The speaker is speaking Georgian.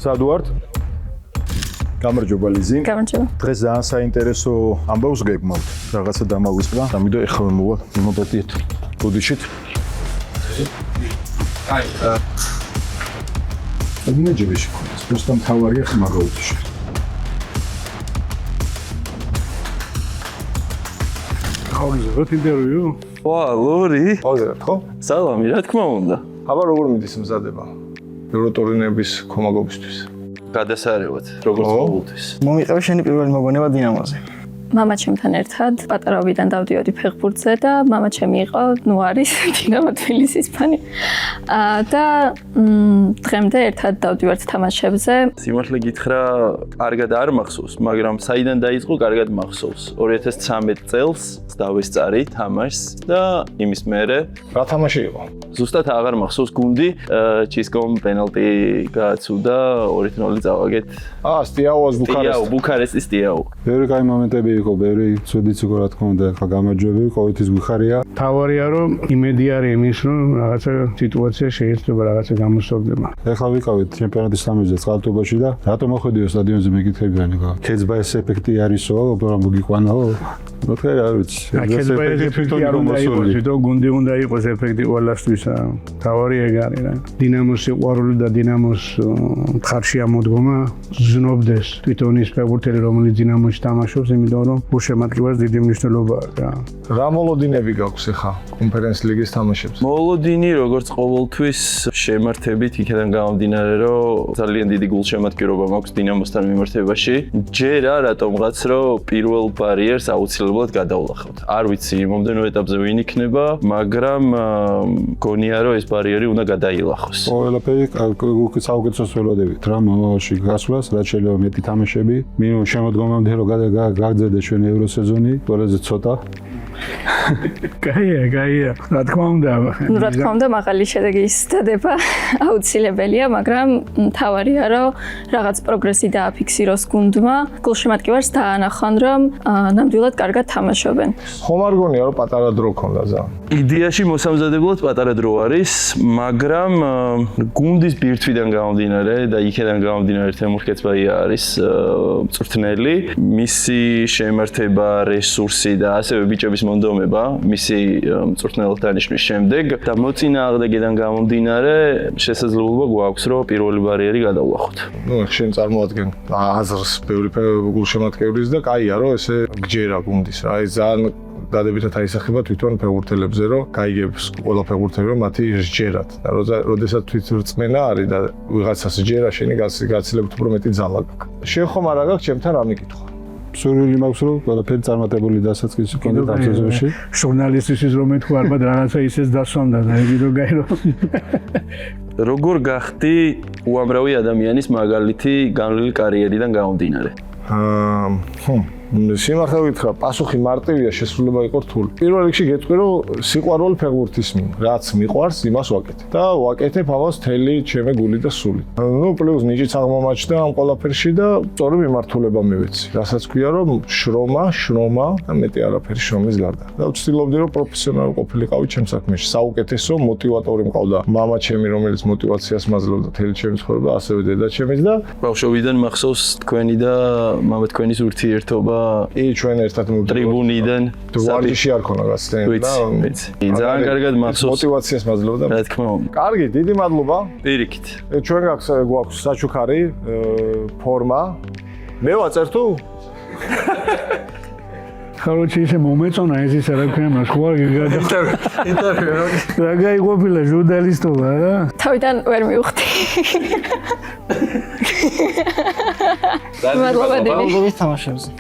სად ვართ? გამარჯობა ლიზი. გამარჯობა. დღეს ძალიან საინტერესო ამბავს გეგმავთ. რაღაცა დამავისპრა. ამიტომ ეხლა მოვა მოდადიეთ. ბუდიშით. აი. იმეჯები შეგონეს. просто მთავარია ხმა გაუწიშე. ხაუზოთ ინტერვიუ? ვა, ლორი. ხაუზოთ, ხო? სალამი, რა თქმა უნდა. აბა როგორ მიდის მზადება? ევროტორინების ხომაგობისთვის. გადასარევად, როგორც ყოველთვის. მომიყევი შენი პირველი მოგონება დინამოზე. მამაჩემთან ერთად პატარავიდან დავდიოდი ფეხბურთზე და მამაჩემი იყო, არის დინამო თბილისის ფანი. და დღემდე ერთად დავდივართ თამაშებზე. სიმართლე გითხრა, კარგად არ მახსოვს, მაგრამ საიდან დაიწყო, კარგად მახსოვს. 2013 წელს დავესწარი თამაშს და იმის მერე რა თამაში იყო? ზუსტად აღარ მახსოვს გუნდი, ჩისკომ პენალტი გააცუდა 2-0 წავაგეთ. სტიაუას ბუქარესტი. სტიაუ, ბუქარესტის სტიაუ. ბევრი კაი მომენტები იყო, ბევრი ცუდიც იყო რა თქმა უნდა, ახლა გამარჯვები, ყოველთვის გვიხარია. თავარია რომ იმედი არის იმის რომ რაღაცა სიტუაცია შეიძლება რაღაცა გამოსწორდება. ახლა ვიყავით ჩემპიონატის სამეზე წყალტუბოში და რატომ მოხვედიო სტადიონზე მეკითხებიან იქ. ქეცბაის ეფექტი არისო, რომ მოგიყვანაო. მოთხრა არ ვიცი. ქეცბაის ეფექტი არ უნდა იყოს, თვითონ გუნდი უნდა იყოს ეფექტი ყველასთვისა. თავარი ეგ არის რა. დინამოს სიყვარული და დინამოს ხარში ამოდგომა ზნობდეს თვითონ ის ფეხბურთელი რომელიც დინამოში თამაშობს, იმიტომ რომ გულშემატკივარს დიდი მნიშვნელობა აქვს რა. რა მოლოდინები გაქვს ახლა კონფერენს ლიგის თამაშებზე? მოლოდინი როგორც ყოველთვის შემართებით იქიდან გამომდინარე, რომ ძალიან დიდი გულშემატკივრობა მაქვს დინამოსთან მიმართებაში. ჯერა რატომღაც რომ პირველ ბარიერს აუცილებლად გადავლახავთ. არ ვიცი მომდენო ეტაპზე ვინ იქნება, მაგრამ გონია რომ ეს ბარიერი უნდა გადაილახოს. ყველაფერი საუკეთესოს ველოდებით რა მომავალში გასვლას, რაც შეიძლება მეტი თამაშები, მინიმუმ შემოდგომამდე რომ გაგრძელდეს ჩვენ ევროსეზონი, ყველაზე ცოტა. გაია, რა თქმა უნდა. რა თქმა უნდა, მაღალი შედეგი ისწრდება აუცილებელია, მაგრამ მთავარია რომ რაღაც პროგრესი დააფიქსიროს გუნდმა, გულშემატკივარს დაანახონ, რომ ნამდვილად კარგად თამაშობენ. ხომ არ გონია რომ პატარა დრო ქონდა ზა? იდეაში მოსამზადებლად პატარა დრო არის, მაგრამ გუნდის ბირთვიდან გამომდინარე და იქიდან გამომდინარე თემურ ქეცბაია არის მწვრთნელი, მისი შემართება, რესურსი და ასევე ბიჭების მონდომება, მისი მწვრთნელად დანიშნვის შემდეგ და მოწინააღმდეგიდან გამომდინარე შესაძლებლობა გვაქვს, რომ პირველი ბარიერი გადავლახოთ. შენ წარმოადგენ აზრს ბევრი გულშემატკივრის და კაია რომ ესე გჯერა გუნდის რა. ეს ძალიან დადებითად აისახება თვითონ ფეხბურთელებზე, რომ გაიგებს ყველა ფეხბურთელი რომ მათი სჯერათ და როდესაც თვითრწმენა არის და ვიღაცას სჯერა, შენი გაცილებთ უფრო მეტი ძალა გაქვს. შენ ხომ არ აქვს ჩემთან რა მიკითხვა? სურვილი მაქვს რომ ყველაფერი წარმატებული დასაწყისი კონდეთ ამსეზონში. ჟურნალისტისთვის რომ მეთქვა ალბათ რაღაცა ისეც დასვამდა და იგი რომ გაირო. როგორ გახდი უამრავი ადამიანის მაგალითი განვლილი კარიერიდან გამომდინარე? სიმართლე ვითხრა, პასუხი მარტივია, შესრულება იყო რთული. პირველ რიგში გეტყვი რომ სიყვარული ფეხბურთის მიმართ, რაც მიყვარს, იმას ვაკეთებ. და ვაკეთებ ამას მთელი ჩემი გული და სული. პლუს ნიჭიც აღმომაჩნდა ამ ყველაფერში და სწორი მიმართულება მივეცი. რასაც ქვია რომ შრომა და მეტი არაფერი შრომის გარდა. და ვცდილობდი რომ პროფესიონალი ყოფილიყავი ჩემ საქმეში. საუკეთესო მოტივატორი მყავდა მამა ჩემი, რომელიც მოტივაციას მაძლევდა მთელი ჩემი ცხოვრება, ასევე დედა ჩემიც და ბავშვობიდან მახსოვს თქვენი და მამა თქვენის ურთიერთობა ჩვენ ერთად ტრიბუნიდან ვარჯიში არ ქონა გასცდენა და ძალიან კარგად მახსოვს მოტივაციას მაძლევდა. რა თქმა უნდა. კარგი, დიდი მადლობა. პირიქით. ჩვენ გვაქვს საჩუქარი ფორმა. მე ვაწერ თუ? ხაროჩი ისე მომეწონა ეს ისა რა ქვია მას ხო ინტერვიუ რა გაიყოფილა ჟურნალისტობა რა თავიდან ვერ მივხვდი. მადლობა დიდი. ხაუზოვის თამაშებზე.